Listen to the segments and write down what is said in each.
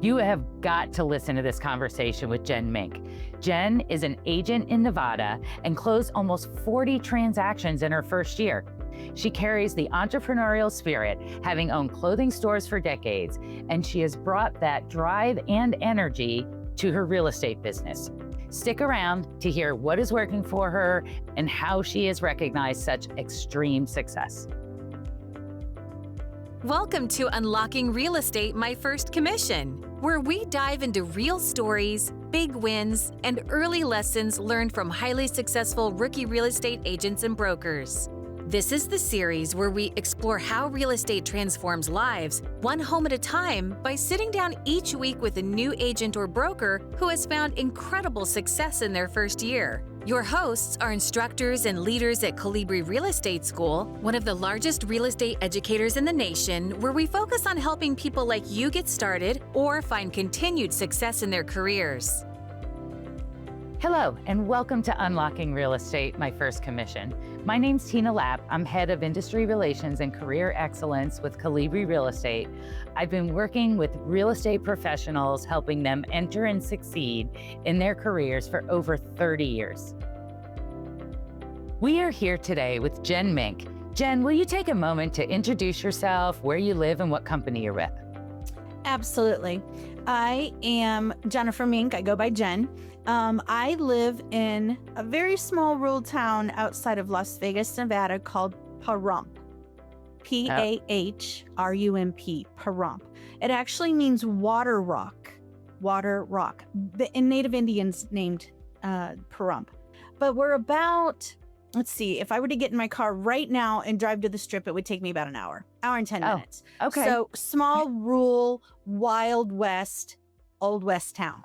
You have got to listen to this conversation with Jen Mink. Jen is an agent in Nevada and closed almost 40 transactions in her first year. She carries the entrepreneurial spirit, having owned clothing stores for decades, and she has brought that drive and energy to her real estate business. Stick around to hear what is working for her and how she has recognized such extreme success. Welcome to Unlocking Real Estate, My First Commission, where we dive into real stories, big wins, and early lessons learned from highly successful rookie real estate agents and brokers. This is the series where we explore how real estate transforms lives, one home at a time, by sitting down each week with a new agent or broker who has found incredible success in their first year. Your hosts are instructors and leaders at Colibri Real Estate School, one of the largest real estate educators in the nation, where we focus on helping people like you get started or find continued success in their careers. Hello, and welcome to Unlocking Real Estate, My First Commission. My name's Tina Lapp. I'm head of industry relations and career excellence with Colibri Real Estate. I've been working with real estate professionals, helping them enter and succeed in their careers for over 30 years. We are here today with Jen Mink. Jen, will you take a moment to introduce yourself, where you live, and what company you're with? Absolutely. I am Jennifer Mink. I go by Jen. I live in a very small rural town outside of Las Vegas, Nevada called Pahrump. P-A-H-R-U-M-P, Pahrump. It actually means water rock. Water rock. The Native Indians named Pahrump. But we're about, let's see, if I were to get in my car right now and drive to the Strip, it would take me about an hour and 10 minutes. Okay. So small, rural, Wild West, Old West town.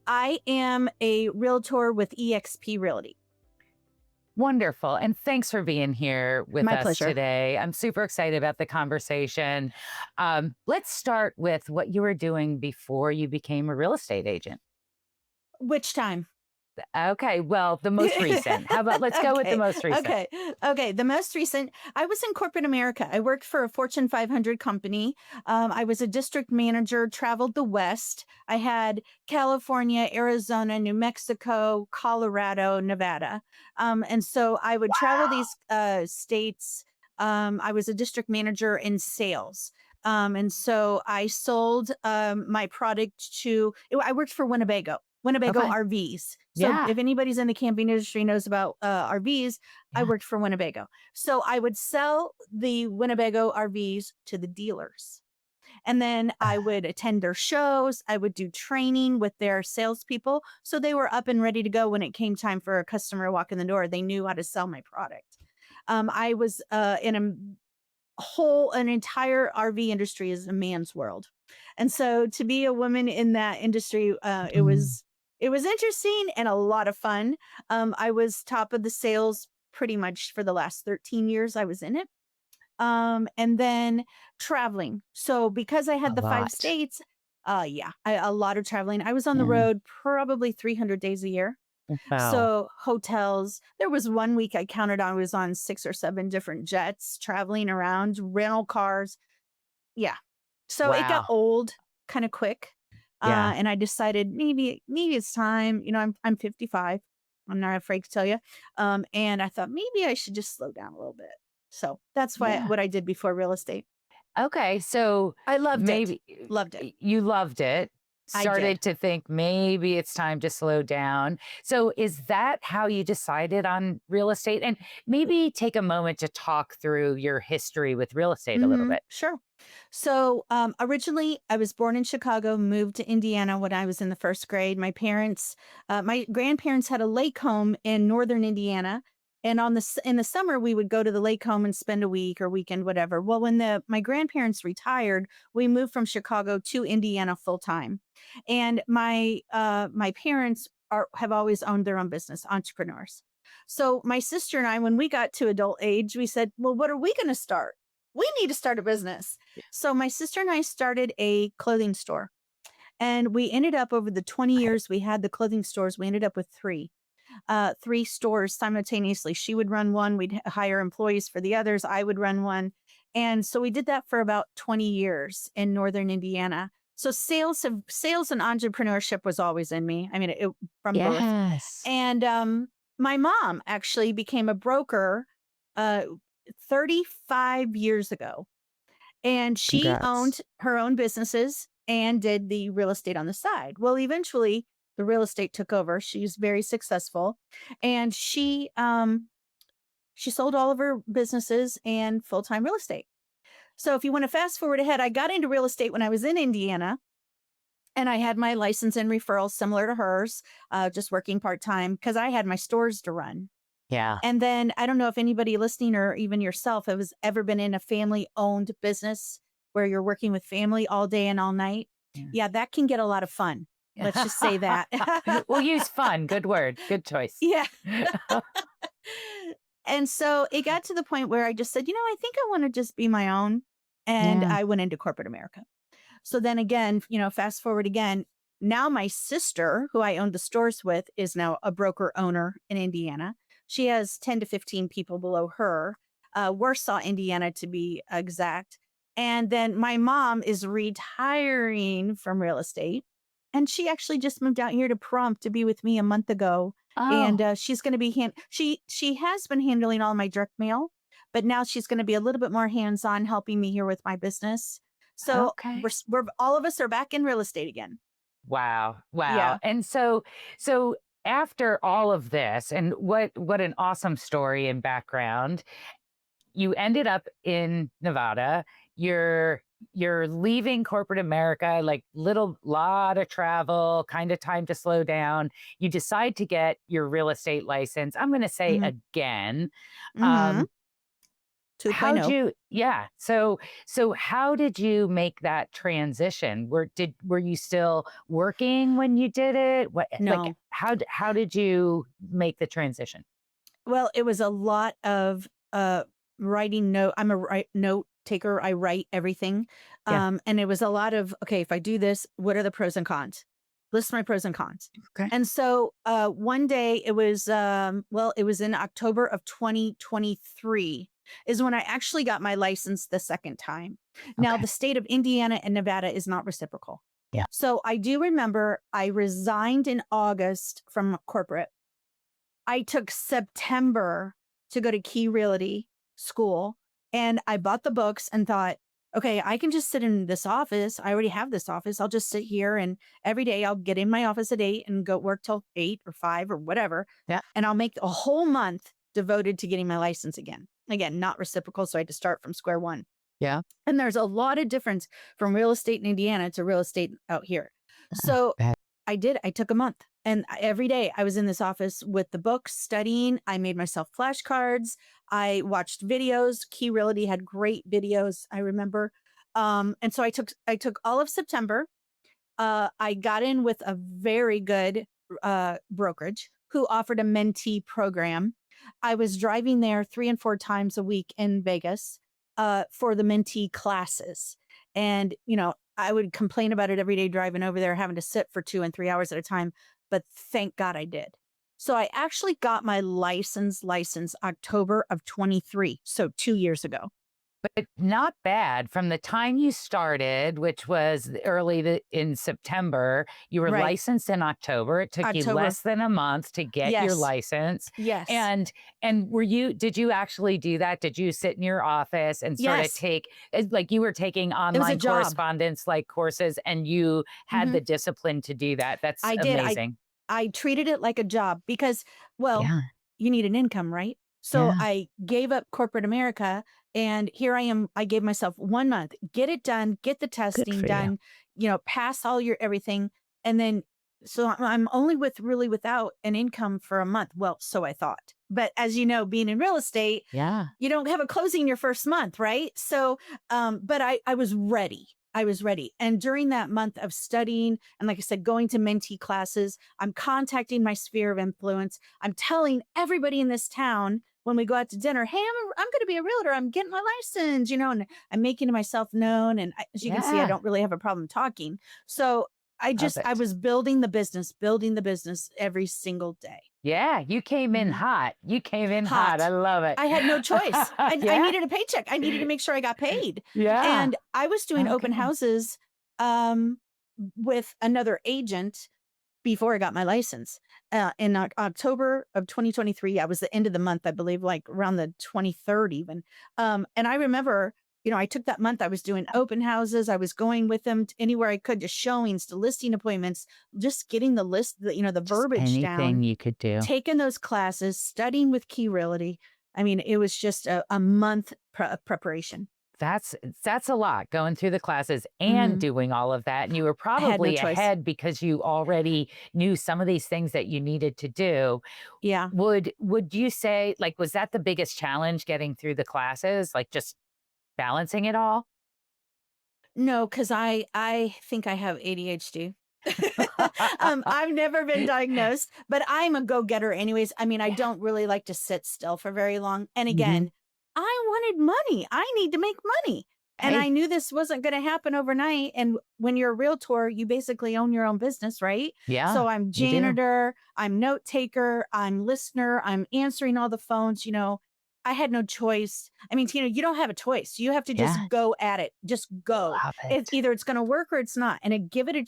I am a realtor with eXp Realty. Wonderful. And thanks for being here with My us pleasure. today. I'm super excited about the conversation. Let's start with what you were doing before you became a real estate agent. Which time? Okay, well, the most recent. How about let's go with the most recent. Okay. The most recent, I was in corporate America. I worked for a Fortune 500 company. I was a district manager, traveled the West. I had California, Arizona, New Mexico, Colorado, Nevada. And so I would travel these states. I was a district manager in sales. And so I sold my product I worked for Winnebago Okay. RVs. So Yeah. if anybody's in the camping industry knows about RVs, I Yeah. worked for Winnebago. So I would sell the Winnebago RVs to the dealers. And then I would attend their shows. I would do training with their salespeople. So they were up and ready to go when it came time for a customer to walk in the door. They knew how to sell my product. I was in an entire RV industry is a man's world. And so to be a woman in that industry, it was interesting and a lot of fun. I was top of the sales pretty much for the last 13 years I was in it. And then traveling. So because I had A the 5 lot. states, a lot of traveling. I was on the Yeah. road probably 300 days a year. Wow. So hotels, there was one week I counted I was on 6 or 7 different jets, traveling around, rental cars. Yeah. So it got Wow. old kind of quick. Yeah. And I decided maybe it's time. You know, I'm 55. I'm not afraid to tell you. And I thought maybe I should just slow down a little bit. So that's Yeah. what I did before real estate. Okay, so I loved maybe it. Loved it. you loved it. I Started did. to think maybe it's time to slow down. So is that how you decided on real estate? And maybe take a moment to talk through your history with real estate a little bit. Sure. So originally, I was born in Chicago, moved to Indiana when I was in the first grade. My grandparents had a lake home in northern Indiana. And in the summer, we would go to the lake home and spend a week or weekend, whatever. Well, when my grandparents retired, we moved from Chicago to Indiana full time. And my parents have always owned their own business, entrepreneurs. So my sister and I, when we got to adult age, we said, well, what are we going to start? We need to start a business. So my sister and I started a clothing store. And we ended up over the 20 years we had the clothing stores, we ended up with 3 stores simultaneously. She would run one. We'd hire employees for the others. I would run one. And so we did that for about 20 years in northern Indiana. So sales and entrepreneurship was always in me. I mean, from birth. Yes. And my mom actually became a broker uh, 35 years ago. And she Congrats. owned her own businesses and did the real estate on the side. Well, eventually the real estate took over. She's very successful. And she sold all of her businesses and full-time real estate. So if you want to fast forward ahead, I got into real estate when I was in Indiana. And I had my license and referrals similar to hers, just working part-time because I had my stores to run. Yeah. And then I don't know if anybody listening or even yourself has ever been in a family-owned business where you're working with family all day and all night. Yeah. Yeah, that can get a lot of fun. Let's just say that. We'll use fun. Good word. Good choice. Yeah. And so it got to the point where I just said, I think I want to just be my own. And Yeah. I went into corporate America. So then again, fast forward again. Now my sister, who I owned the stores with, is now a broker owner in Indiana. She has 10 to 15 people below her, Warsaw, Indiana, to be exact. And then my mom is retiring from real estate. And she actually just moved out here to Pahrump to be with me a month ago. And Oh, she's going to be she has been handling all my direct mail, but now she's going to be a little bit more hands-on helping me here with my business. So okay. we're all of us are back in real estate again. Wow. Wow. Yeah. And so after all of this, and what an awesome story and background, you ended up in Nevada. You're leaving corporate America, like lot of travel, kind of time to slow down. You decide to get your real estate license. I'm going to say Mm-hmm. again. Mm-hmm. Um, how'd 2.0. you, yeah. So how did you make that transition? Were you still working when you did it? No. How did you make the transition? Well, it was a lot of writing note. I'm a note taker. I write everything. Yeah. And it was a lot of, okay, if I do this, what are the pros and cons? List my pros and cons. Okay. And so one day it was, it was in October of 2023 is when I actually got my license the second time. Now, Okay. the state of Indiana and Nevada is not reciprocal. Yeah. So I do remember I resigned in August from corporate. I took September to go to Key Realty school and I bought the books and thought, okay, I can just sit in this office. I already have this office. I'll just sit here and every day I'll get in my office at 8 and go work till 8 or 5 or whatever. Yeah. And I'll make a whole month devoted to getting my license again. Again, not reciprocal. So I had to start from square one. Yeah. And there's a lot of difference from real estate in Indiana to real estate out here. So Bet. I took a month and every day I was in this office with the books studying. I made myself flashcards. I watched videos. Key Realty had great videos, I remember. And so I took all of September. I got in with a very good brokerage who offered a mentee program. I was driving there 3 and 4 times a week in Vegas for the mentee classes. And, I would complain about it every day driving over there, having to sit for 2 and 3 hours at a time. But thank God I did. So I actually got my license October of 23. So 2 years ago. But not bad from the time you started, which was in September. You were Right. licensed in October. It took you October. less than a month to get your Yes. license. Yes. And did you actually do that? Did you sit in your office and sort of Yes. take, like you were taking was a online job. correspondence like courses and you had Mhm. the discipline to do that? That's I did. amazing. I treated it like a job because, well, Yeah. you need an income, right? So Yeah. I gave up corporate America and here I am. I gave myself 1 month, get it done, get the Good testing for you. done, pass all your everything. And then, so I'm only without an income for a month. Well, so I thought. But as you know, being in real estate, Yeah. you don't have a closing your first month, right? So, but I was ready. I was ready. And during that month of studying, and like I said, going to mentee classes, I'm contacting my sphere of influence. I'm telling everybody in this town when we go out to dinner, hey, I'm going to be a realtor. I'm getting my license, and I'm making myself known. And as you can see, I Yeah. don't really have a problem talking. So Love I it. was building the business every single day. Yeah. You came in Mhm. hot. You came in hot. Hot. I love it. I had no choice. I Yeah. needed a paycheck. I needed to make sure I got paid. Yeah. And I was doing open Okay. houses with another agent before I got my license. In October of 2023, I was the end of the month, I believe, like around the 23rd even. And I remember, I took that month, I was doing open houses. I was going with them to anywhere I could, to showings, to listing appointments, just getting the list, the Just verbiage down, anything you could do. taking those classes, studying with Key Realty. I mean, it was just a month preparation. That's a lot, going through the classes and hmm doing all of that, and you were I had no probably choice. ahead because you already knew some of these things that you needed to do. Yeah. Would you say, like, was that the biggest challenge getting through the classes, like, just balancing it all? No, because I think I have ADHD. I've never been diagnosed, but I'm a go-getter anyways. I mean, I Yeah. don't really like to sit still for very long. And Mhm. again, I wanted money. I need to make money. And I Hey, knew this wasn't going to happen overnight. And when you're a realtor, you basically own your own business, right? yeah, So I'm you do. janitor, I'm note taker, I'm listener, I'm answering all the phones. I had no choice. I mean, Tina, you don't have a choice. You have to Yeah, just go at it. Just go. love It it. either it's going to work or it's not. And give it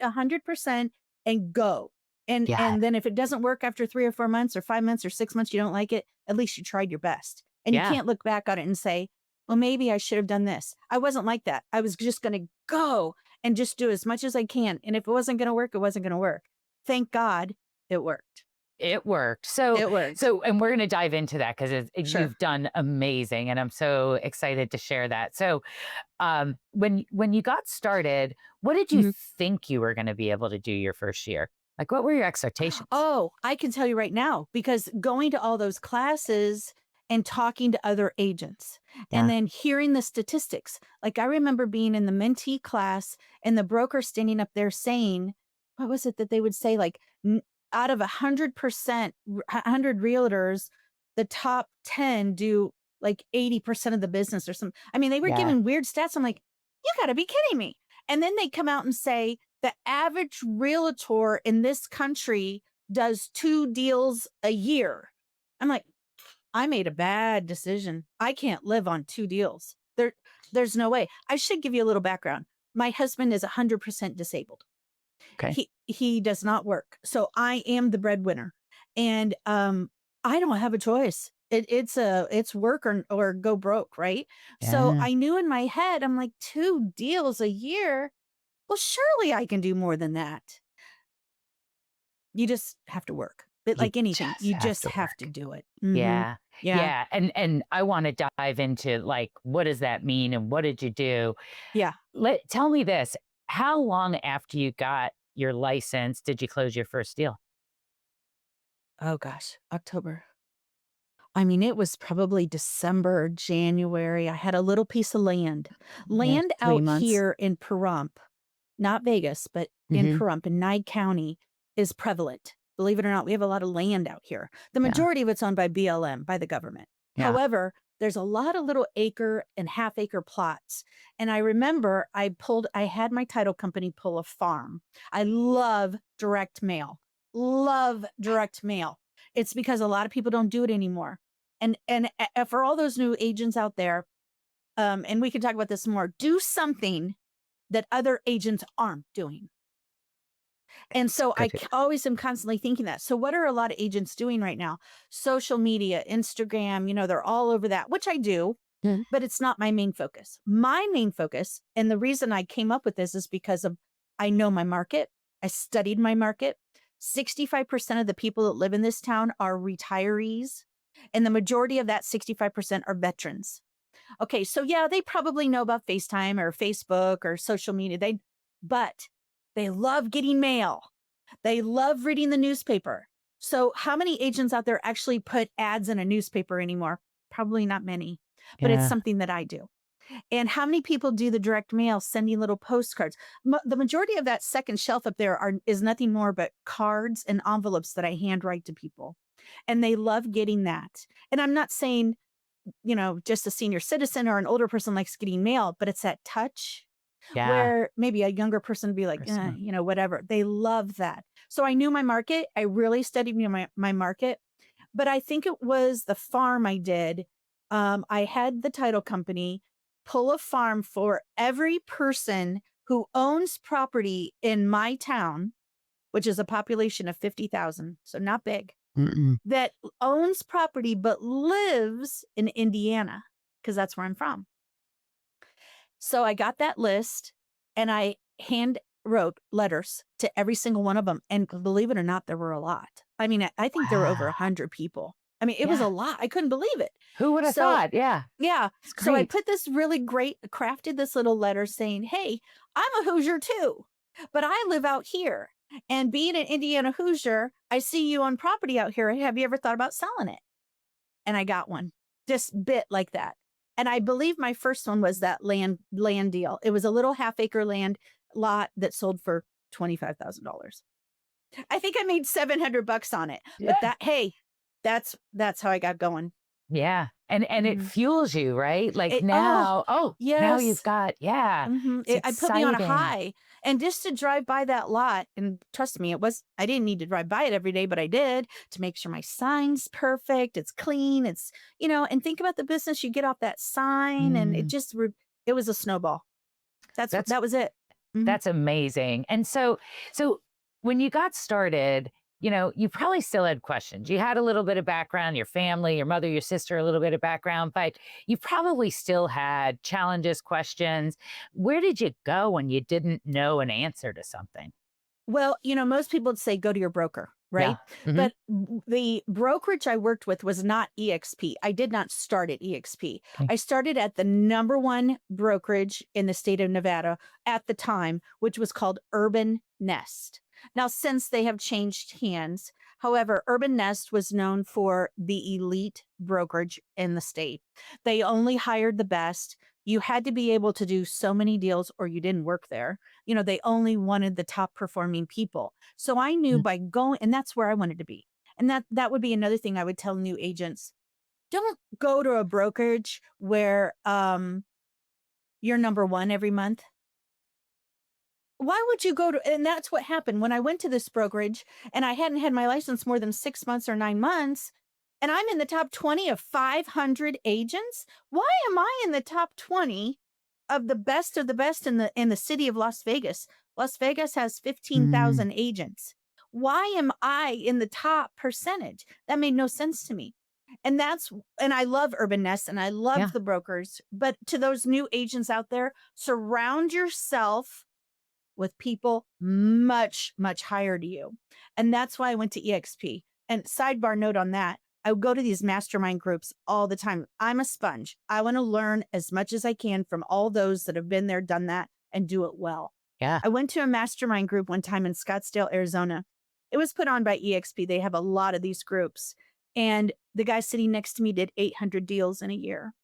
100% and go. And Yeah, and then if it doesn't work after 3 or 4 months or 5 months or 6 months, you don't like it, at least you tried your best. And you yeah. can't look back on it and say, well, maybe I should have done this. I wasn't like that. I was just going to go and just do as much as I can. And if it wasn't going to work, it wasn't going to work. Thank God it worked. It worked. So It worked. so and we're gonna dive into that because Sure. you've done amazing, and I'm so excited to share that. So, when you got started, what did you Mhm. think you were gonna be able to do your first year? Like, what were your expectations? Oh, I can tell you right now because going to all those classes and talking to other agents and Yeah, then hearing the statistics. Like I remember being in the mentee class and the broker standing up there saying, what was it that they would say? Like out of 100%, 100 realtors, the top 10 do like 80% of the business or something. I mean, they were yeah, giving weird stats. I'm like, you got to be kidding me. And then they come out and say, the average realtor in this country does 2 deals a year. I'm like, I made a bad decision. I can't live on 2 deals. There's no way. I should give you a little background. My husband is 100% disabled. okay, He does not work. So I am the breadwinner. And I don't have a choice. It's work or go broke, right? So yeah. I knew in my head, I'm like, 2 deals a year. Well, surely I can do more than that. You just have to work. But You like anything, just you have just to have to work. do it. Yeah, Yeah. yeah, and I wanna dive into, like, what does that mean and what did you do? Yeah. Tell me this, how long after you got your license did you close your first deal? Oh gosh, October. I mean, it was probably December or January. I had a little piece of land. Yeah, Land 3 out months. here in Pahrump, not Vegas, but in Mhm. Pahrump in Nye County is prevalent. Believe it or not, we have a lot of land out here. The Yeah, majority of it's owned by BLM, by the government. yeah. However, there's a lot of little acre and half acre plots. And I remember I had my title company pull a farm. I love direct mail. Love direct mail. It's because a lot of people don't do it anymore. And for all those new agents out there, and we can talk about this more, do something that other agents aren't doing. And It's so good. always am constantly thinking that. So what are a lot of agents doing right now? Social media, Instagram, they're all over that, which I do, Mhm. but it's not my main focus. My main focus, and the reason I came up with this is because of I know my market. I studied my market. 65% of the people that live in this town are retirees, and the majority of that 65% are veterans. Okay, so yeah, they probably know about FaceTime or Facebook or social media. But they love getting mail. They love reading the newspaper. So how many agents out there actually put ads in a newspaper anymore? Probably not many, but it's Yeah, something that I do. And how many people do the direct mail, sending little postcards? The majority of that second shelf up there is nothing more but cards and envelopes that I handwrite to people. And they love getting that. And I'm not saying just a senior citizen or an older person likes getting mail, but it's that touch yeah. where maybe a younger person would be like, Christmas. whatever. They love that. So I knew my market. I really studied my market, but I think it was the farm I did. I had the title company pull a farm for every person who owns property in my town, which is a population of 50,000, so not big, Mm-mm. that owns property but lives in Indiana because that's where I'm from. So I got that list and I hand wrote letters to every single one of them. And believe it or not, there were a lot. I mean, I think there were over Wow. 100 people. I mean, it was Yeah. a lot. I couldn't believe it. Who would have So thought? Yeah. yeah. It's So I great. put this really great, crafted this little letter saying, hey, I'm a Hoosier too, but I live out here. And being an Indiana Hoosier, I see you on property out here. Have you ever thought about selling it? And I got one just bit like that. And I believe my first one was that land deal. It was a little half-acre land lot that sold for $25,000. I think I made $700 on it. But Yeah. that's how I got going. Yeah. And it Mhm. fuels you, right? Like Oh, now, now you've yes. got, yeah, it's I put me on a exciting. high. And just to drive by that lot, and trust me, I didn't need to drive by it every day, but I did to make sure my sign's perfect. It's clean. It's, and think about the business you get off that sign. And Mm, it was a snowball. that's That was it. Mhm. That's amazing. And so when you got started, you probably still had questions. You had a little bit of background, your family, your mother, your sister, a little bit of background, but you probably still had challenges, questions. Where did you go when you didn't know an answer to something? Well, most people would say go to your broker, Yeah. right? Hmm. But the brokerage I worked with was not EXP. I did not start at EXP. Okay. I started at the number one brokerage in the state of Nevada at the time, which was called Urban Nest. Now, since they have changed hands, however, Urban Nest was known for the elite brokerage in the state. They only hired the best. You had to be able to do so many deals or you didn't work there. They only wanted the top performing people. So I knew by going, and that's where I wanted to be. And that would be another thing I would tell new agents. Don't go to a brokerage where you're number one every month. Why would you go to, and that's what happened when I went to this brokerage and I hadn't had my license more than 6 months or 9 months. And I'm in the top 20 of 500 agents. Why am I in the top 20 of the best in the city of Las Vegas? Las Vegas has Mm, 15,000 agents. Why am I in the top percentage? That made no sense to me. And I love Urban Nest and I yeah. love the brokers, but to those new agents out there, surround yourself with people much, much higher to you. And that's why I went to EXP. And sidebar note on that, I would go to these mastermind groups all the time. I'm a sponge. I want to learn as much as I can from all those that have been there, done that, and do it well. Yeah. I went to a mastermind group one time in Scottsdale, Arizona. It was put on by EXP. They have a lot of these groups. And the guy sitting next to me did 800 deals in a year.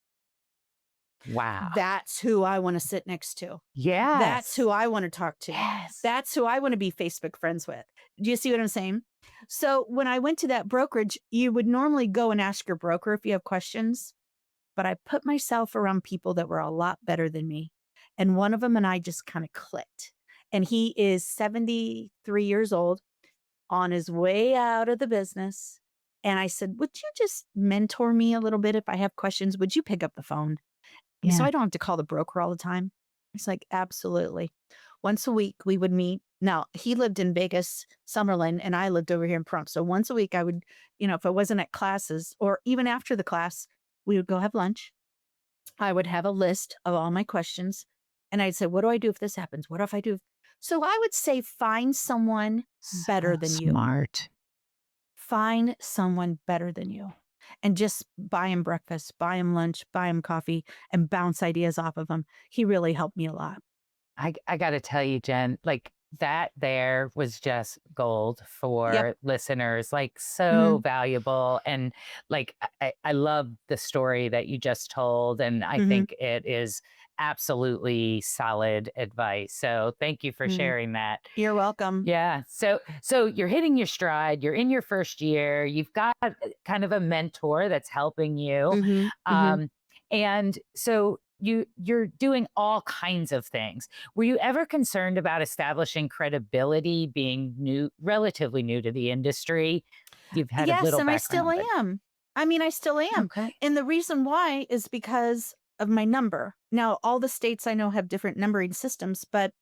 Wow. That's who I want to sit next to. Yes. That's who I want to talk to. Yes. That's who I want to be Facebook friends with. Do you see what I'm saying? So when I went to that brokerage, you would normally go and ask your broker if you have questions, but I put myself around people that were a lot better than me. And one of them and I just kind of clicked. And he is 73 years old, on his way out of the business. And I said, would you just mentor me a little bit if I have questions? Would you pick up the phone? So Yeah. I don't have to call the broker all the time. It's like, absolutely. Once a week we would meet. Now he lived in Vegas, Summerlin, and I lived over here in Pahrump. So once a week I would, if I wasn't at classes or even after the class, we would go have lunch. I would have a list of all my questions. And I'd say, what do I do if this happens? What if I do? So I would say, find someone better So than you. smart. Find someone better than you and just buy him breakfast, buy him lunch, buy him coffee, and bounce ideas off of him. He really helped me a lot. I got to tell you, Jen, like that there was just gold for Yep. listeners, like so Mhm. valuable. And like, I love the story that you just told. And I Mhm. think it is absolutely solid advice. So thank you for Mm. sharing that. You're welcome. Yeah. So you're hitting your stride, you're in your first year, you've got kind of a mentor that's helping you. Mhm. Mhm. Um, and so you're doing all kinds of things. Were you ever concerned about establishing credibility, being relatively new to the industry? You've had a Yes, little and I still background, but am. I mean, I still am. okay. And the reason why is because of my number. Now, all the states I know have different numbering systems, but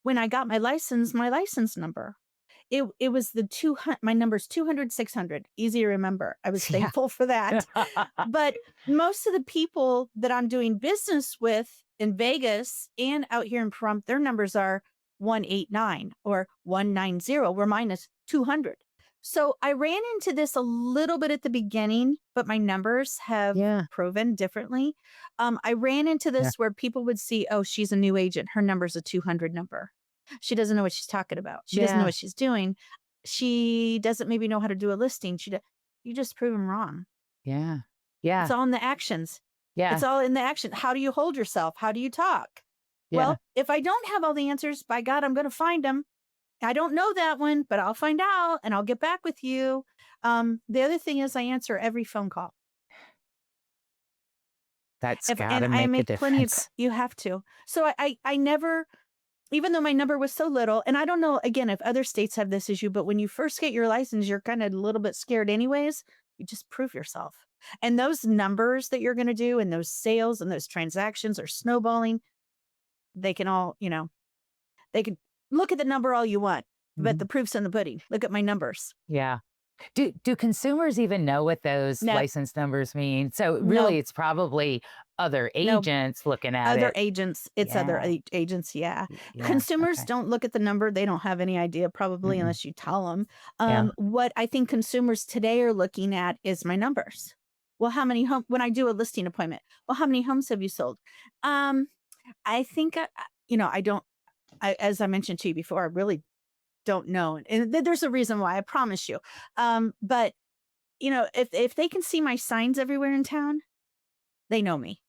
when I got my license number, it was the 200, my number's 200, 600, easy to remember. I was Yeah. thankful for that. But most of the people that I'm doing business with in Vegas and out here in Pahrump, their numbers are 189 or 190, where mine is 200. So I ran into this a little bit at the beginning, but my numbers have Yeah. proven differently. I ran into Yeah. this where people would see, oh, she's a new agent. Her number's a 200 number. She doesn't know what she's talking about. She doesn't know Yeah. what she's doing. She doesn't maybe know how to do a listing. You just prove them wrong. Yeah. It's Yeah. all in the actions. It's Yeah. all in the action. How do you hold yourself? How do you talk? Yeah. Well, if I don't have all the answers, by God, I'm going to find them. I don't know that one, but I'll find out and I'll get back with you. The other thing is I answer every phone call. That's If got and to I make a make plenty of difference. you have to. So I never, even though my number was so little, and I don't know again if other states have this issue, but when you first get your license, you're kind of a little bit scared anyways. You just prove yourself. And those numbers that you're going to do and those sales and those transactions are snowballing. They can all, they can look at the number all you want, but the Mhm. proof's in the pudding. Look at my numbers. Yeah. Do consumers even know what those No, license numbers mean? So no, really, it's probably other no. agents looking at Other it. agents, it's other Yeah. agents, yeah. Yeah. Consumers Okay. don't look at the number, they don't have any idea probably Mm-mm. unless you tell them. Yeah. What I think consumers today are looking at is my numbers. Well, how many when I do a listing appointment, well, how many homes have you sold? Um, I think, I don't, as I mentioned to you before, I really don't know. And there's a reason why, I promise you. But, if they can see my signs everywhere in town, they know me.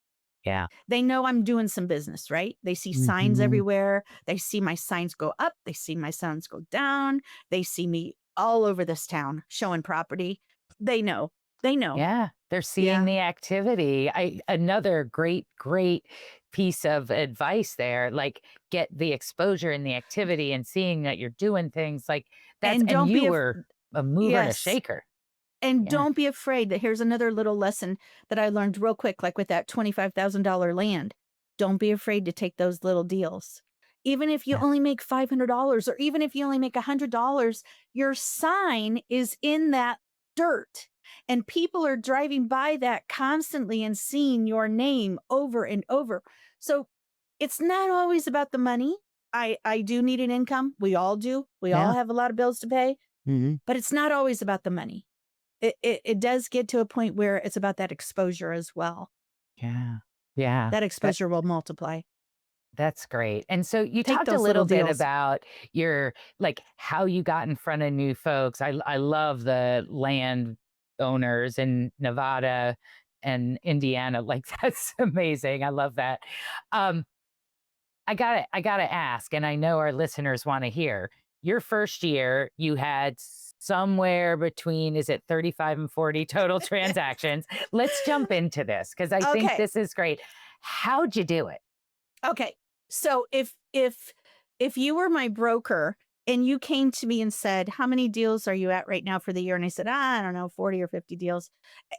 Yeah. They know I'm doing some business, right? They see signs Hmm. everywhere. They see my signs go up. They see my signs go down. They see me all over this town showing property. They know. They know. Yeah. They're seeing Yeah. the activity. Another great piece of advice there. Like, get the exposure and the activity and seeing that you're doing things like that's, And and don't you be, were a mover and a yes. shaker. And Yeah. don't be afraid that here's another little lesson that I learned real quick, like with that $25,000 land. Don't be afraid to take those little deals. Even if you Yeah. only make $500 or even if you only make $100, your sign is in that dirt. And people are driving by that constantly and seeing your name over and over. So it's not always about the money. I do need an income. We all do. We all Yeah. have a lot of bills to pay, Hmm. but it's not always about the money. It does get to a point where it's about that exposure as well. Yeah. Yeah. That That exposure will multiply. That's great. And so you Take talked a those little little bit deals. about your like how you got in front of new folks. I love the land owners in Nevada and Indiana. Like that's amazing. I love that. Um, I gotta ask, and I know our listeners want to hear. Your first year, you had somewhere between, is it 35 and 40 total transactions? Let's jump into this because I think Okay. this is great. How'd you do it? Okay. So if you were my broker and you came to me and said, "How many deals are you at right now for the year?" And I said, "I don't know, 40 or 50 deals."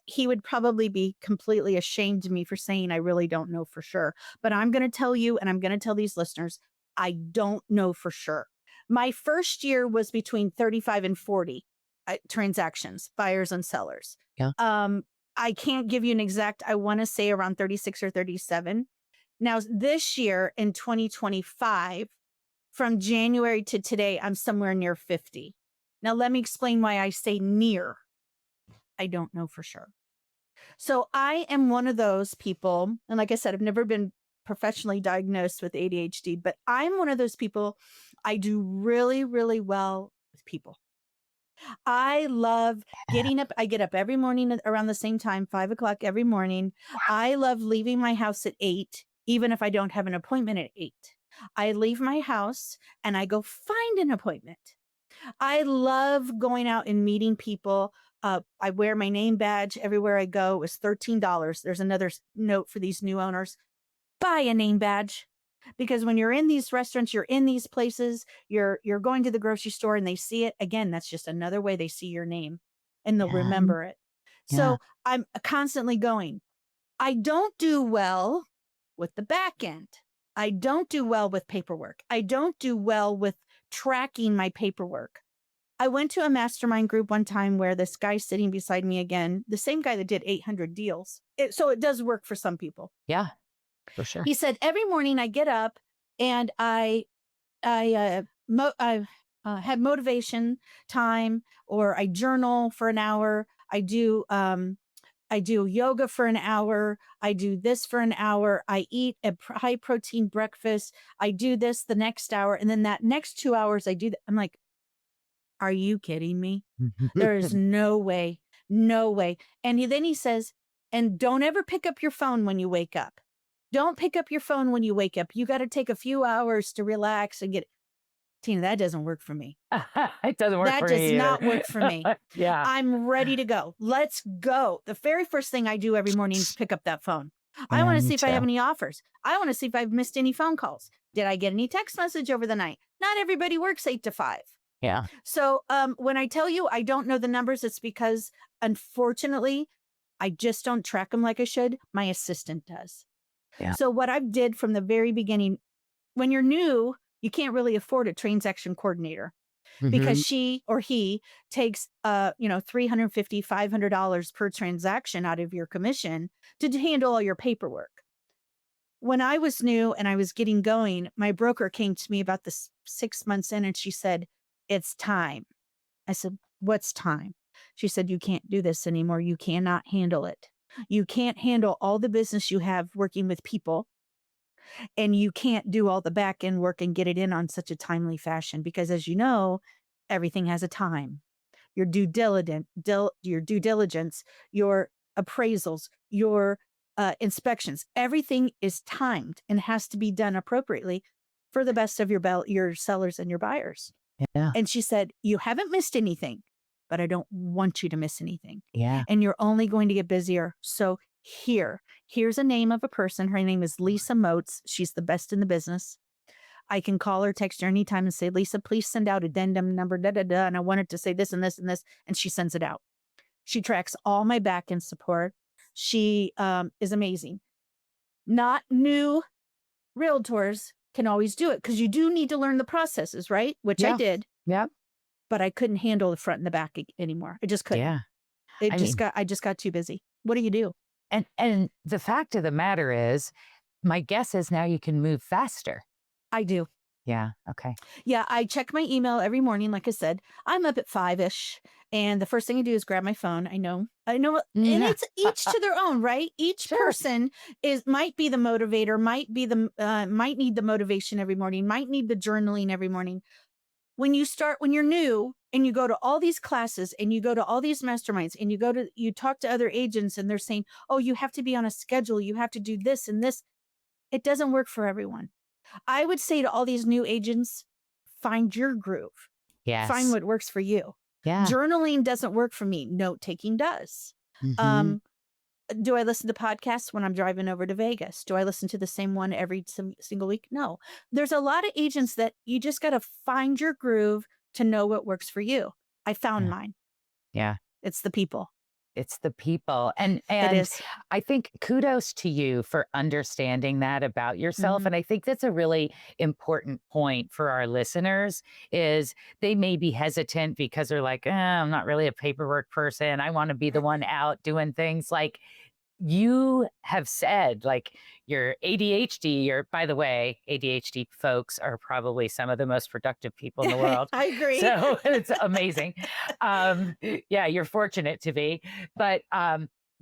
He would probably be completely ashamed of me for saying, "I really don't know for sure." But I'm going to tell you and I'm going to tell these listeners, I don't know for sure. My first year was between 35 and 40 transactions, buyers and sellers. Yeah. Um I can't give you an exact, I want to say around 36 or 37. Now, this year in 2025, from January to today, I'm somewhere near 50. Now, let me explain why I say near. I don't know for sure. So, I am one of those people, and like I said, I've never been professionally diagnosed with ADHD, but I'm one of those people. I do really, really well with people. I love getting up. I get up every morning around the same time, 5 o'clock every morning. I love leaving my house at 8, even if I don't have an appointment at 8. I leave my house and I go find an appointment. I love going out and meeting people. I wear my name badge everywhere I go. It was $13. There's another note for these new owners: buy a name badge. Because when you're in these restaurants, you're in these places, you're going to the grocery store and they see it, again, that's just another way they see your name and they'll Yeah. remember it. Yeah. So I'm constantly going. I don't do well with the back end. I don't do well with paperwork. I don't do well with tracking my paperwork. I went to a mastermind group one time where this guy sitting beside me again, the same guy that did 800 deals. So it does work for some people. Yeah, for sure. He said, every morning I get up and I had motivation time, or I journal for an hour. I do yoga for an hour. I do this for an hour. I eat a high protein breakfast. I do this the next hour. And then that next 2 hours I do that. I'm like, are you kidding me? There is no way, no way. And then he says, and don't ever pick up your phone when you wake up. Don't pick up your phone when you wake up. You got to take a few hours to relax and get. Tina, that doesn't work for me. It doesn't work That for does me not either. work for me. Yeah. I'm ready to go. Let's go. The very first thing I do every morning is pick up that phone. I want to me see if I have too. any offers. I want to see if I've missed any phone calls. Did I get any text message over the night? Not everybody works 8 to 5. Yeah. So when I tell you I don't know the numbers, it's because, unfortunately, I just don't track them like I should. My assistant does. Yeah. So what I did from the very beginning, when you're new, you can't really afford a transaction coordinator because she or he takes $350, $500 per transaction out of your commission to handle all your paperwork. When I was new and I was getting going, my broker came to me about this 6 months in and she said, it's time. I said, what's time? She said, you can't do this anymore. You cannot handle it. You can't handle all the business you have working with people, and you can't do all the back end work and get it in on such a timely fashion because, as you know, everything has a time. Your due diligence, your appraisals, your inspections, everything is timed and has to be done appropriately for the best of your sellers and your buyers. Yeah. And she said, you haven't missed anything, but I don't want you to miss anything. Yeah. And you're only going to get busier. So here's a name of a person. Her name is Lisa Moats. She's the best in the business. I can call her, text her anytime and say, Lisa, please send out addendum number, and I want it to say this and this and this. And she sends it out. She tracks all my back end support. She is amazing. Not new realtors can always do it because you do need to learn the processes, right? Which I did. Yeah. But I couldn't handle the front and the back anymore. I just couldn't. Yeah. I just got too busy. What do you do? And the fact of the matter is, my guess is now you can move faster. I do. Yeah. Okay. Yeah, I check my email every morning. Like I said, I'm up at 5-ish. And the first thing I do is grab my phone. I know. And it's each to their own, right? Each person might be the motivator, might need the motivation every morning, might need the journaling every morning. When you're new and you go to all these classes and you go to all these masterminds and you talk to other agents and they're saying, oh, you have to be on a schedule. You have to do this and this. It doesn't work for everyone. I would say to all these new agents, find your groove. Yes. Find what works for you. Yeah. Journaling doesn't work for me. Note taking does. Do I listen to podcasts when I'm driving over to Vegas? Do I listen to the same one every single week? No. There's a lot of agents that you just got to find your groove to know what works for you. I found mine. Yeah. It's the people. It's the people. And It is. I think kudos to you for understanding that about yourself. And I think that's a really important point for our listeners is they may be hesitant because they're like, I'm not really a paperwork person. I want to be the one out doing things. Like you have said, like your ADHD, by the way, ADHD folks are probably some of the most productive people in the world. I agree. So it's amazing. Yeah, you're fortunate to be, but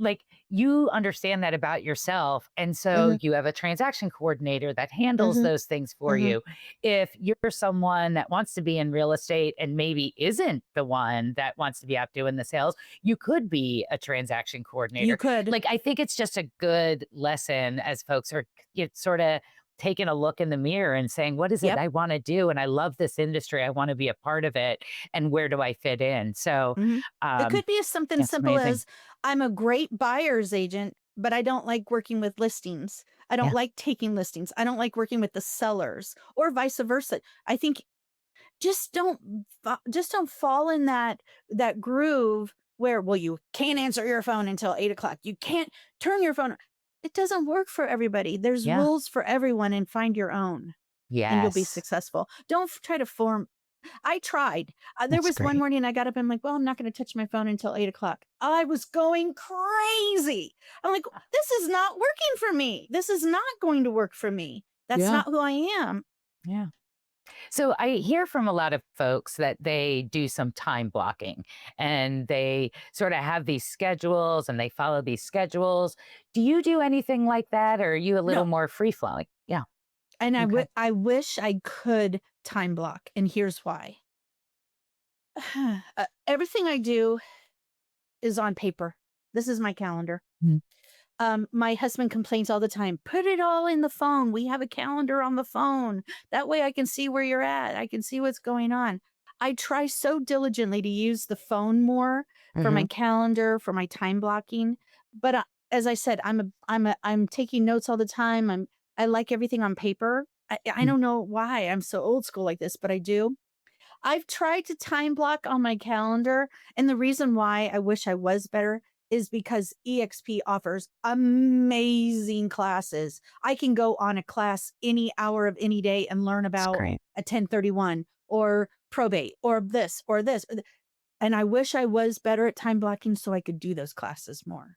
like you understand that about yourself. And so you have a transaction coordinator that handles those things for you. If you're someone that wants to be in real estate and maybe isn't the one that wants to be out doing the sales, you could be a transaction coordinator. You could. Like, I think it's just a good lesson as folks are sort of taking a look in the mirror and saying, what is it I want to do? And I love this industry. I want to be a part of it. And where do I fit in? So it could be something simple as I'm a great buyer's agent, but I don't like working with listings. I don't like taking listings. I don't like working with the sellers or vice versa. I think just don't fall in that groove where, well, you can't answer your phone until 8 o'clock. You can't turn your phone. it doesn't work for everybody. There's Yeah. rules for everyone, and find your own and you'll be Yes. successful. Don't try to form. I tried. There That's was one great. morning I got up and I'm like, well, I'm not going to touch my phone until 8 o'clock. I was going crazy. I'm like, this is not working for me. This is not going to work for me. That's Yeah. not who I am. Yeah. So I hear from a lot of folks that they do some time blocking and they sort of have these schedules and they follow these schedules. Do you do anything like that, or are you a little No. more free flowing? Yeah. And Okay. I wish I could time block. And here's why. Everything I do is on paper. This is my calendar. Mm. My husband complains all the time, put it all in the phone. We have a calendar on the phone. That way I can see where you're at. I can see what's going on. I try so diligently to use the phone more for my Hmm. calendar, for my time blocking. But as I said, I'm taking notes all the time. I like everything on paper. I don't know why I'm so old school like this, but I do. I've tried to time block on my calendar, and the reason why I wish I was better is because EXP offers amazing classes. I can go on a class any hour of any day and learn It's about great. a 1031 or probate or this or this. And I wish I was better at time blocking so I could do those classes more.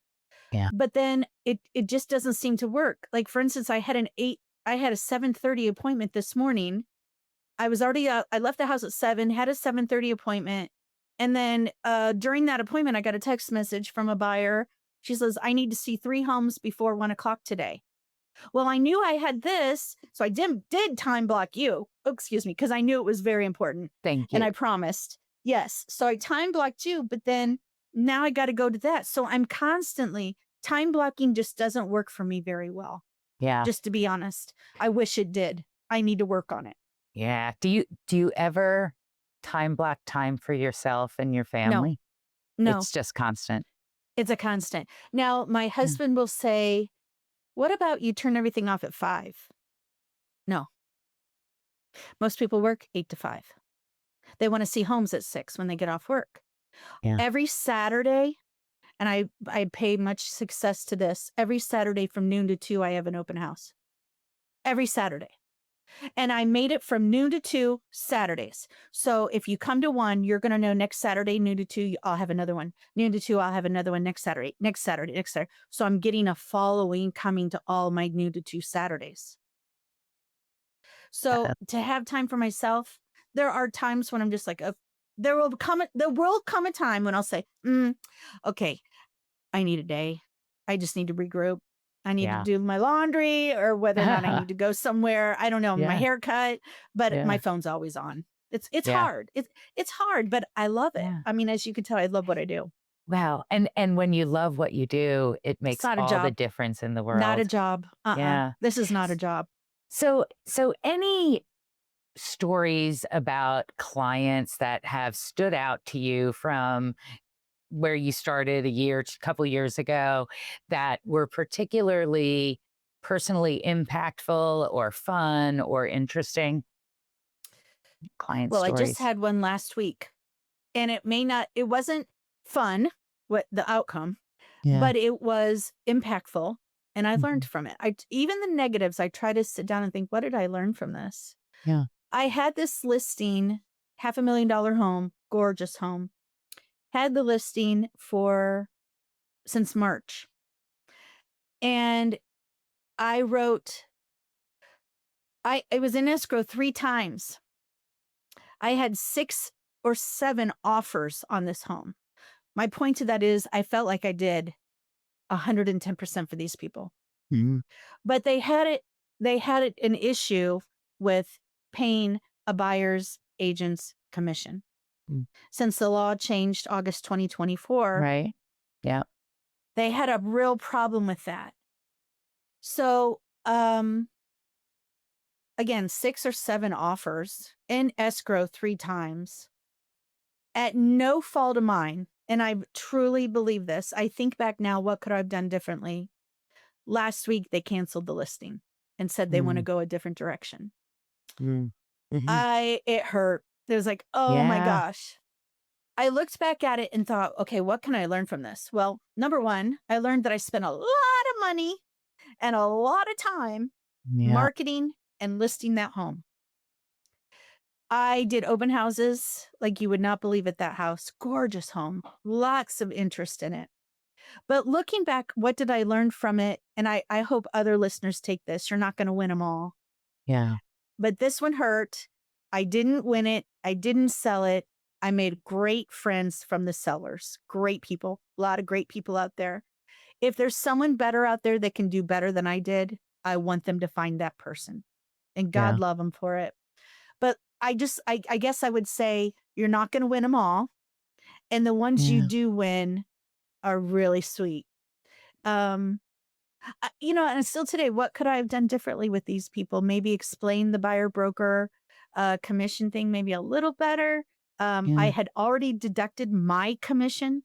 Yeah. But then it just doesn't seem to work. Like for instance, I had a 7:30 appointment this morning. I was already I left the house at 7, had a 7:30 appointment. And then during that appointment, I got a text message from a buyer. She says, I need to see 3 homes before 1 o'clock today. Well, I knew I had this. So I did time block you. Oh, excuse me, because I knew it was very important. Thank And you. I promised. Yes. So I time blocked you, but then now I got to go to that. So I'm constantly time blocking just doesn't work for me very well. Yeah. Just to be honest. I wish it did. I need to work on it. Yeah. Do you ever time block time for yourself and your No, family? no. It's just constant. It's a constant. Now, my Yeah. husband will say, what about you turn everything off at 5? No, most people work 8 to 5. They want to see homes at 6 when they get off work. Yeah. Every Saturday, and I pay much success to this, every Saturday from noon to 2, I have an open house. Every Saturday. And I made it from noon to 2 Saturdays. So if you come to one, you're going to know next Saturday, noon to 2, I'll have another one. Noon to 2, I'll have another one next Saturday, next Saturday, next Saturday. So I'm getting a following coming to all my noon to 2 Saturdays. So Uh, to have time for myself, there are times when I'm just like, there will come a time when I'll say, okay, I need a day. I just need to regroup. I need to yeah. do my laundry or whether or not I need to go somewhere. I don't know, my Yeah. haircut, but my Yeah. phone's always on. It's Yeah. hard. It's hard, but I love it. Yeah. I mean, as you can tell, I love what I do. Wow. And when you love what you do, it It's makes not a all the job. difference in the Not a world. job. Yeah. This is not a S- job. So any stories about clients that have stood out to you from where you started couple years ago that were particularly personally impactful or fun or interesting client Well, I just stories? had one last week, and it wasn't fun, what the outcome, Yeah. but it was impactful, and I learned Mhm. from it. Even the negatives, I try to sit down and think, what did I learn from this? Yeah. I had this listing, $500,000 home, gorgeous home. Had the listing for since March. And I wrote, I was in escrow 3 times. I had 6 or 7 offers on this home. My point to that is I felt like I did 110% for these people. Mhm. But they had an issue with paying a buyer's agent's commission. Mm. Since the law changed August 2024, Right. Yeah. they had a real problem with that. So, again, 6 or 7 offers in escrow 3 times at no fault of mine. And I truly believe this. I think back now, what could I have done differently? Last week, they canceled the listing and said they want to Mm, go a different direction. mm, mhm. It hurt. It was like, oh my Yeah. gosh. I looked back at it and thought, okay, what can I learn from this? Well, number one, I learned that I spent a lot of money and a lot of time Yeah. marketing and listing that home. I did open houses like you would not believe at that house. Gorgeous home, lots of interest in it. But looking back, what did I learn from it? And I hope other listeners take this. You're not going to win them all. Yeah. But this one hurt. I didn't win it. I didn't sell it. I made great friends from the sellers. Great people. A lot of great people out there. If there's someone better out there that can do better than I did, I want them to find that person. And Yeah. God love them for it. But I guess I would say you're not going to win them all. And the ones you Yeah. do win are really sweet. And still today, what could I have done differently with these people? Maybe explain the buyer broker commission thing maybe a little better. I Yeah. had already deducted my commission.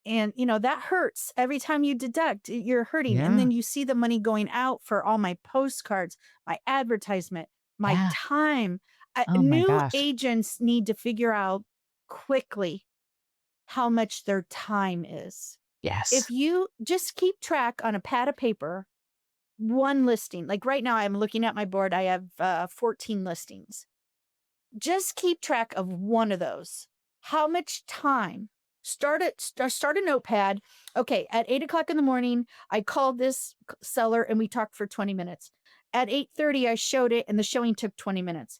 And, that hurts. Every time you deduct, you're hurting. And Yeah. then you see the money going out for all my postcards, my advertisement, my Yeah. time. Oh my New gosh. agents need to figure out quickly how much their time is. If Yes. you just keep track on a pad of paper, one listing, like right now, I'm looking at my board, I have 14 listings. Just keep track of one of those. How much time? Start a notepad. Okay, at 8 o'clock in the morning, I called this seller and we talked for 20 minutes. At 8:30, I showed it and the showing took 20 minutes.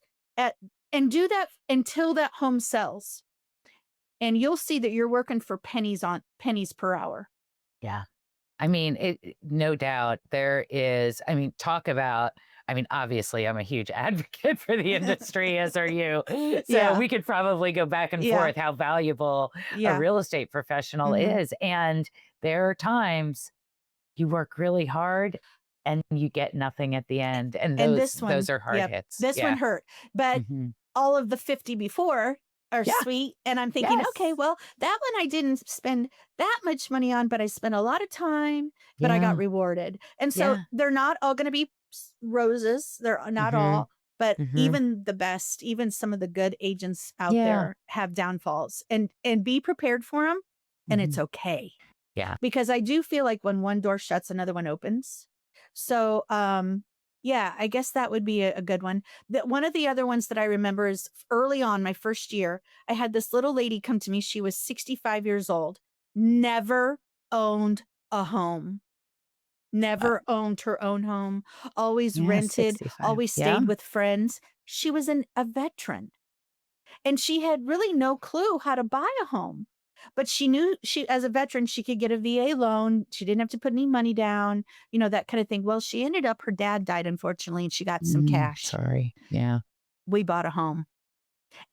And do that until that home sells. And you'll see that you're working for pennies per hour. Yeah. I mean, no doubt there is. I mean, talk about, obviously, I'm a huge advocate for the industry, as are you. So Yeah. we could probably go back and Yeah. forth how valuable a Yeah. real estate professional Mhm. is. And there are times you work really hard and you get nothing at the end. And And those this one, those are hard yep, hits. this one Yeah. hurt. But Hmm. all of the 50 before are Yeah. sweet. And I'm thinking, okay, Yes. well, that one I didn't spend that much money on, but I spent a lot of time, but I got Yeah. rewarded. And so Yeah. they're not all going to be roses. They're not Hmm. all, but Hmm. even the best, even some of the good agents out Yeah. there have downfalls and be prepared for them. And Hmm. it's okay. Yeah. Because I do feel like when one door shuts, another one opens. So, yeah, I guess that would be a good one. One of the other ones that I remember is early on, my first year, I had this little lady come to me. She was 65 years old, never owned a home, Uh, never owned her own home, always yeah. rented, 65. always Yeah. stayed with friends. She was a veteran. And she had really no clue how to buy a home. But she knew as a veteran, she could get a VA loan. She didn't have to put any money down, that kind of thing. Well, she ended up, her dad died, unfortunately, and she got some cash. Sorry. Yeah. We bought a home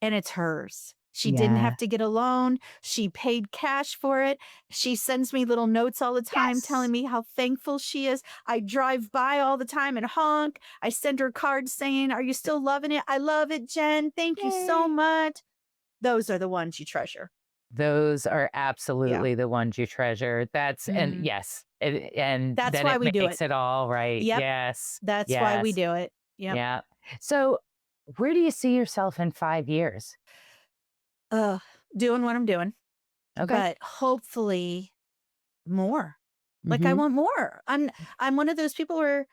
and it's hers. She didn't Yeah. have to get a loan. She paid cash for it. She sends me little notes all the time Yes. telling me how thankful she is. I drive by all the time and honk. I send her cards saying, "Are you still loving it? I love it, Jen. Thank you so Yay. much." Those are the ones you treasure. Those are Yeah. absolutely the ones you treasure. And Mhm. yes, and That's then why it we do it. makes it all right. Yep. Yes. That's why we Yes. do it. Yep. Yeah. So where do you see yourself in 5 years? Ugh, doing what I'm doing, Okay. but hopefully more. Like I Hmm. want more. I'm one of those people where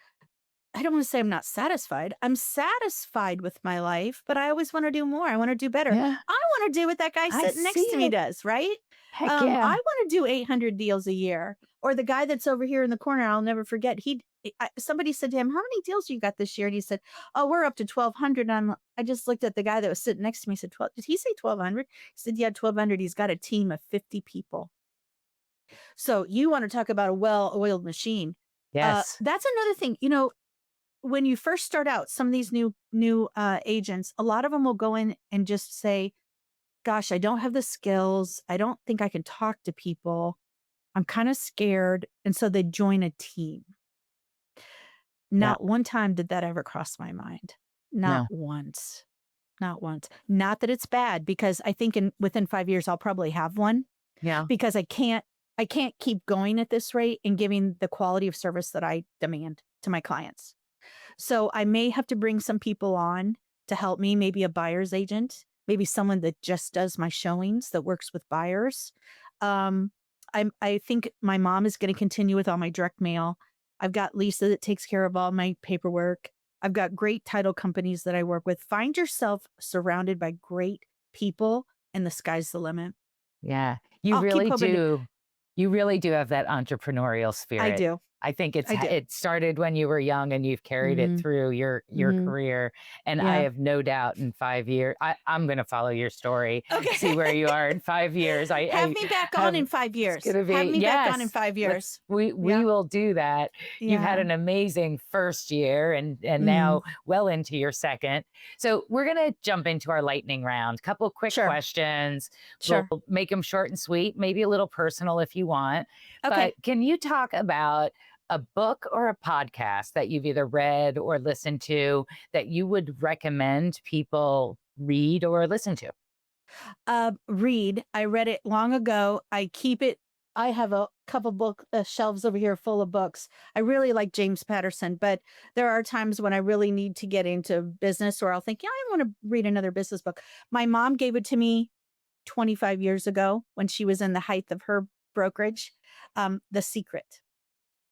I don't want to say I'm not satisfied. I'm satisfied with my life, but I always want to do more. I want to do better. Yeah. I want to do what that guy I sitting see next to me it. does, right? Heck I yeah. want to do 800 deals a year. Or the guy that's over here in the corner, I'll never forget. Somebody said to him, "How many deals you got this year?" And he said, "Oh, we're up to 1,200." I just looked at the guy that was sitting next to me. I said, "12? Did he say 1,200?" He said, "Yeah, 1,200. He's got a team of 50 people." So you want to talk about a well-oiled machine. Yes. That's another thing. When you first start out, some of these new agents, a lot of them will go in and just say, "Gosh, I don't have the skills. I don't think I can talk to people. I'm kind of scared." And so they join a team. Yeah. Not one time did that ever cross my mind. Not No. once. Not once. Not that it's bad, because I think within 5 years I'll probably have one, Yeah. because I can't keep going at this rate and giving the quality of service that I demand to my clients. So I may have to bring some people on to help me, maybe a buyer's agent, maybe someone that just does my showings, that works with buyers. Um, I think my mom is going to continue with all my direct mail. I've got Lisa that takes care of all my paperwork. I've got great title companies that I work with. Find yourself surrounded by great people, and the sky's the limit. Yeah, you I'll keep really hoping to, do. You really do have that entrepreneurial I spirit. do. I think I do. it started when you were young and you've carried it Mhm. through your Mhm. career. And I Yeah. have no doubt in 5 years, I'm going to follow your story, see Okay. where you are in 5 years. Have I me back on have, in 5 it's years. going to Have be, me back on in yes, 5 years. we Yeah. will do that. You've had Yeah. an amazing first year and Mhm. now well into your second. So we're going to jump into our lightning round. Couple quick Sure. questions. We'll Sure. make them short and sweet, maybe a little personal if you want. But Okay. can you talk about a book or a podcast that you've either read or listened to that you would recommend people read or listen to? Read. I read it long ago. I keep it. I have a couple book shelves over here full of books. I really like James Patterson, but there are times when I really need to get into business, or I'll think, yeah, I want to read another business book. My mom gave it to me 25 years ago when she was in the height of her brokerage. The Secret.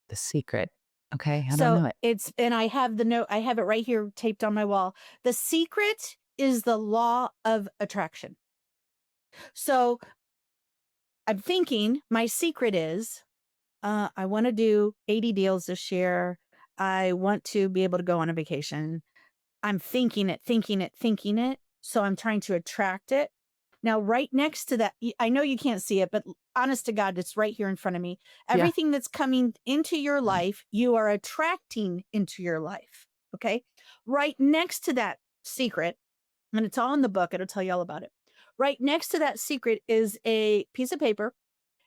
The Secret. Okay, I don't So know it. it's, and I have the note. I have it right here taped on my wall. The secret is the law of attraction. So I'm thinking my secret is, I want to do 80 deals this year. I want to be able to go on a vacation. I'm thinking it, thinking it, thinking it. So I'm trying to attract it. Now, right next to that, I know you can't see it, but honest to God, it's right here in front of me. Yeah. Everything that's coming into your life, you are attracting into your life. Okay. Right next to that secret, and it's all in the book, it'll tell you all about it. Right next to that secret is a piece of paper,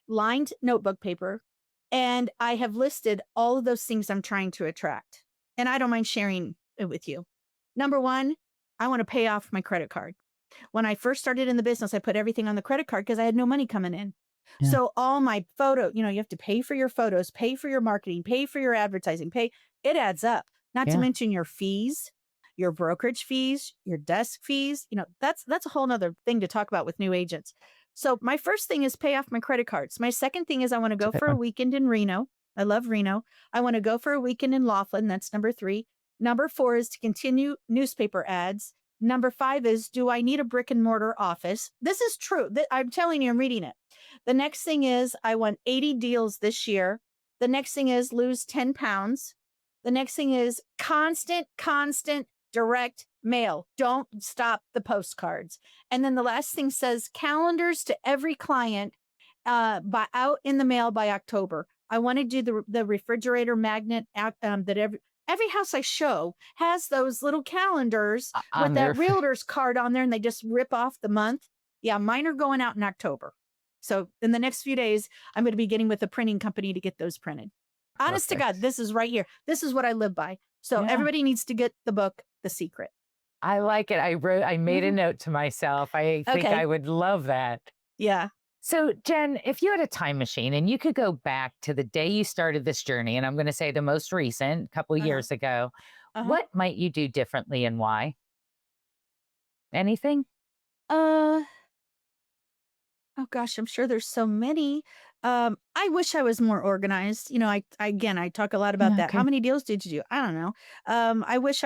lined notebook paper, and I have listed all of those things I'm trying to attract. And I don't mind sharing it with you. Number one, I want to pay off my credit card. When I first started in the business, I put everything on the credit card because I had no money coming in. Yeah. So all my photo, you have to pay for your photos, pay for your marketing, pay for your advertising, it adds up. Not to Yeah. mention your fees, your brokerage fees, your desk fees. That's a whole nother thing to talk about with new agents. So my first thing is pay off my credit cards. My second thing is I want to It's a go good for a one. weekend in Reno. I love Reno. I want to go for a weekend in Laughlin. That's number three. Number four is to continue newspaper ads. Number five is, do I need a brick and mortar office? This is true. I'm telling you, I'm reading it. The next thing is, I want 80 deals this year. The next thing is lose 10 pounds. The next thing is constant direct mail. Don't stop the postcards. And then the last thing says calendars to every client by out in the mail by October. I want to do the refrigerator magnet that every house I show has those little calendars with On that their realtor's card on there, and they just rip off the month. Yeah, mine are going out in October. So in the next few days, I'm going to be getting with a printing company to get those printed. Honest to God, perfect. this is right here. This is what I live by. So Yeah. everybody needs to get the book, The Secret. I like it. I made a Mhm. note to myself. I think I Okay. would love that. Yeah. So, Jen, if you had a time machine and you could go back to the day you started this journey, and I'm going to say the most recent, couple Uh-huh. years ago, Uh-huh. what might you do differently and why? Anything? Uh Oh gosh, I'm sure there's so many. I wish I was more organized. I talk a lot about Yeah, that. How okay. many deals did you do? I don't know. I wish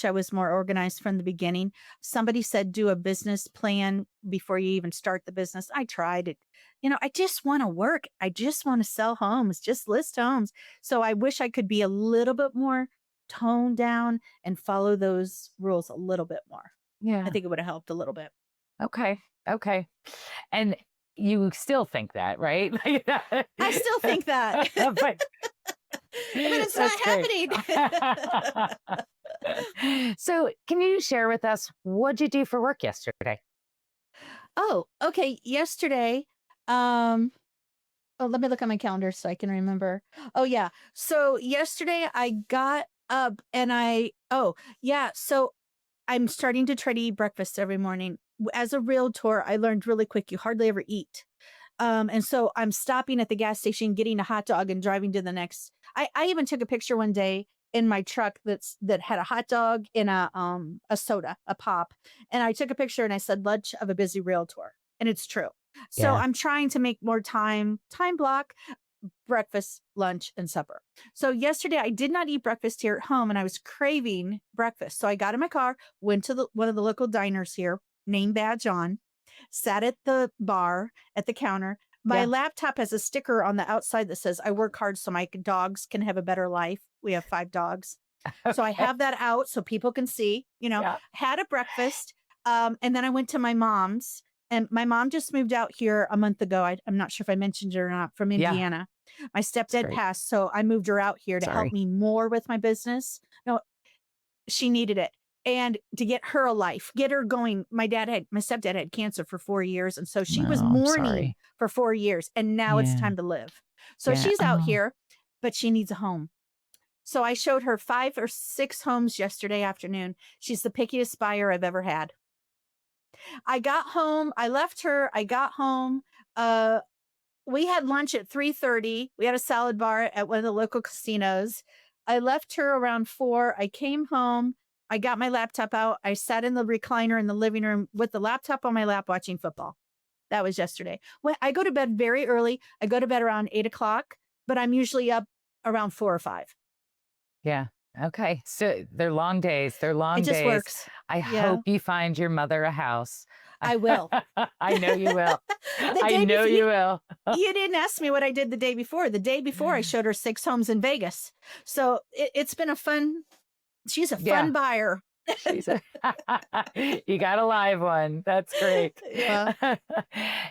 I was more organized from the beginning. Somebody said do a business plan before you even start the business. I tried it. I just want to work. I just want to sell homes, just list homes. So I wish I could be a little bit more toned down and follow those rules a little bit more. I Yeah. think it would have helped a little bit. Okay. Okay. And you still think that, right? I still think that. But But it's that's not great. happening. So, can you share with us what'd you do for work yesterday? Oh, okay. Yesterday, um, let me look at my calendar so I can remember. Oh, yeah. So yesterday I got up and yeah. So I'm starting to try to eat breakfast every morning. As a realtor, I learned really quick, you hardly ever eat. And so I'm stopping at the gas station, getting a hot dog and driving to the next. I even took a picture one day in my truck that had a hot dog in a soda, a pop. And I took a picture and I said lunch of a busy realtor. And it's true. So Yeah. I'm trying to make more time block. breakfast, lunch, and supper. So yesterday I did not eat breakfast here at home and I was craving breakfast. So I got in my car, went to one of the local diners here, name badge on, sat at the bar at the counter. My Yeah. laptop has a sticker on the outside that says, I work hard so my dogs can have a better life. We have 5 dogs. So I Okay. have that out so people can see, Yeah. had a breakfast. And then I went to my mom's, and my mom just moved out here a month ago. I'm not sure if I mentioned it or not, from Yeah. Indiana. My It's stepdad great. passed, so I moved her out here to help Sorry. me more with my business. No, she needed it. And to get her a life, get her going. My stepdad had cancer for 4 years. And so she No, was I'm mourning sorry. for 4 years. And now it's Yeah. time to live. So Yeah. she's out Oh, here, but she needs a home. So I showed her 5 or 6 homes yesterday afternoon. She's the pickiest buyer I've ever had. I got home. I left her. I got home. Uh, we had lunch at 3:30. We had a salad bar at one of the local casinos. I left her around 4. I came home. I got my laptop out. I sat in the recliner in the living room with the laptop on my lap watching football. That was yesterday. When I go to bed very early, I go to bed around 8 o'clock, but I'm usually up around 4 or 5. yeah. Okay. So they're long days. They're long It just days. works. I Yeah, hope you find your mother a house. I will. I know you will. The I day know before, you will. you didn't ask me what I did the day before. The day before, I showed her 6 homes in Vegas. So it's been she's a Yeah. fun buyer. She's a you got a live one. That's great. Yeah.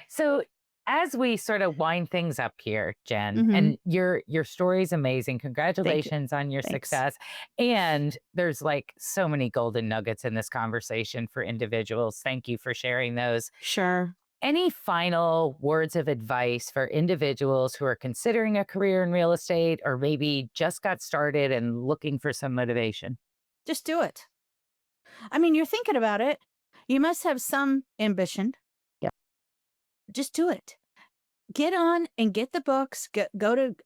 So as we sort of wind things up here, Jen, Hmm. and your story is amazing. Thank you. Congratulations on your Thanks. success. And there's like so many golden nuggets in this conversation for individuals. Thank you for sharing those. Sure. Any final words of advice for individuals who are considering a career in real estate or maybe just got started and looking for some motivation? Just do it. I mean, you're thinking about it. You must have some ambition. Yeah. Just do it. Get on and get the books. Go to,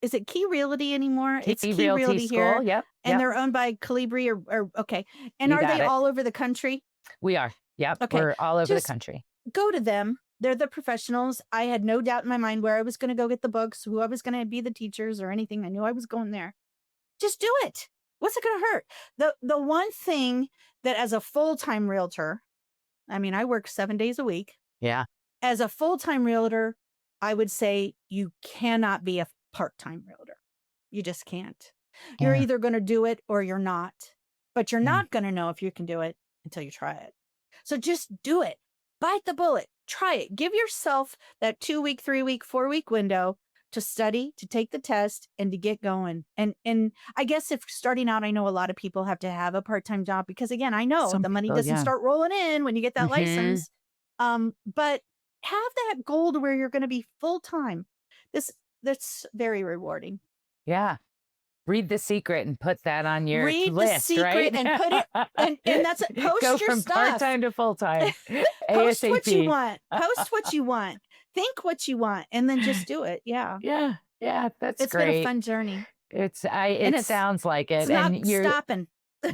is it Key Realty anymore? It's Key Key Realty Realty School. here, Yep. and Yep. they're owned by Calibri okay. And You are got they it. all over the country? We are. Yep. Okay. We're all over the Just country. go to them. They're the professionals. I had no doubt in my mind where I was going to go get the books, who I was going to be the teachers or anything. I knew I was going there. Just do it. What's it going to hurt? The one thing that as a full-time realtor, I mean, I work 7 days a week. Yeah. As a full-time realtor, I would say you cannot be a part-time realtor. You just can't. You're Yeah. either going to do it or you're not. But you're Mm. not going to know if you can do it until you try it. So just do it. Bite the bullet. Try it. Give yourself that 2-week, 3-week, 4-week window to study, to take the test, and to get going. And I guess if starting out, I know a lot of people have to have a part-time job because, again, I know Some the money people, doesn't yeah. start rolling in when you get that Mhm. license. But have that goal to where you're going to be full-time. That's very rewarding. Yeah. Read The Secret and put that on your Read The list, Secret right? and put it, and that's it. Go Post your from stuff. part-time to full-time. Post what you ASAP. want. Post what you want. Think what you want, and then just do it. Yeah. Yeah. Yeah. That's It's been a great. fun journey. And And it sounds like it's it. not And stopping.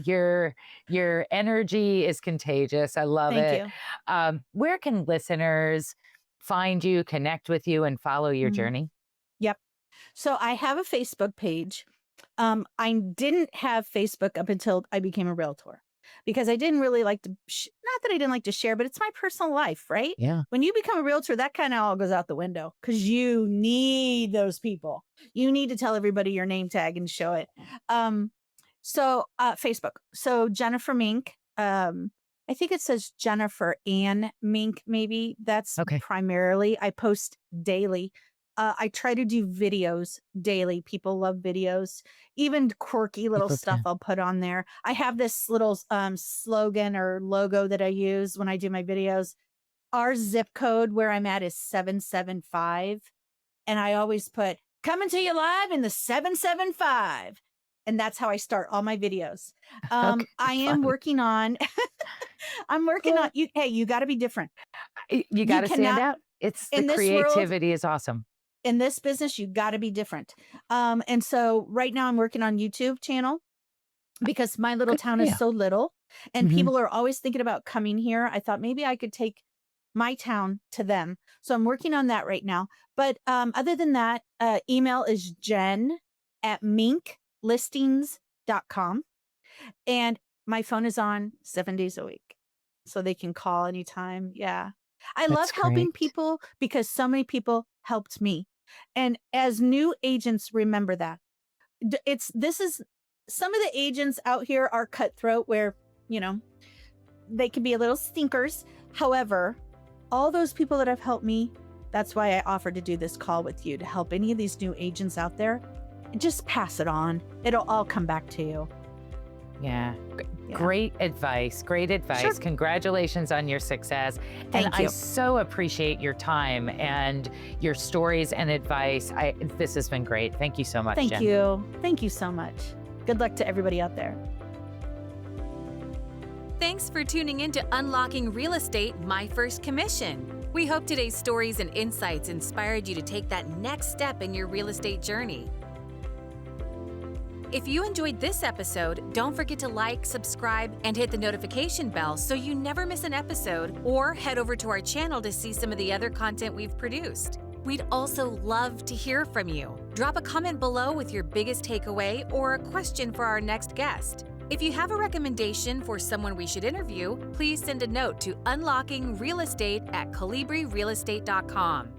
your energy is contagious. I love Thank it. you. Where can listeners find you, connect with you, and follow your Mhm. journey? Yep. So I have a Facebook page. I didn't have Facebook up until I became a realtor because I didn't really like to, not that I didn't like to share, but it's my personal life, right? Yeah. When you become a realtor, that kind of all goes out the window because you need those people. You need to tell everybody your name tag and show it. So Facebook. So Jennifer Mink. I think it says Jennifer Ann Mink, maybe. That's Okay. primarily. I post daily. I try to do videos daily. People love videos, even quirky little People stuff do. I'll put on there. I have this little slogan or logo that I use when I do my videos. Our zip code where I'm at is 775. And I always put coming to you live in the 775. And that's how I start all my videos. Okay. I am Fun. working on, I'm working Cool. on, hey, you got to be different. You You got to stand cannot, out. It's the in this world, creativity is awesome. in this business, you got to be different. And so right now I'm working on YouTube channel because my little Good town for is you. so little and Mhm. people are always thinking about coming here. I thought maybe I could take my town to them. So I'm working on that right now. But other than that, email is jen@minklistings.com. And my phone is on 7 days a week. So they can call anytime. Yeah. I love That's helping great. people because so many people helped me. And as new agents, remember that. This is some of the agents out here are cutthroat where, you know, they can be a little stinkers. However, all those people that have helped me, that's why I offered to do this call with you to help any of these new agents out there. Just pass it on. It'll all come back to you. Yeah. Yeah. Great advice. Great advice. Sure. Congratulations on your success. Thank and you. I so appreciate your time and your stories and advice. This has been great. Thank you so much, Thank Jen. you. Thank you so much. Good luck to everybody out there. Thanks for tuning in to Unlocking Real Estate, My First Commission. We hope today's stories and insights inspired you to take that next step in your real estate journey. If you enjoyed this episode, don't forget to like, subscribe, and hit the notification bell so you never miss an episode, or head over to our channel to see some of the other content we've produced. We'd also love to hear from you. Drop a comment below with your biggest takeaway or a question for our next guest. If you have a recommendation for someone we should interview, please send a note to unlockingrealestate@colibrirealestate.com.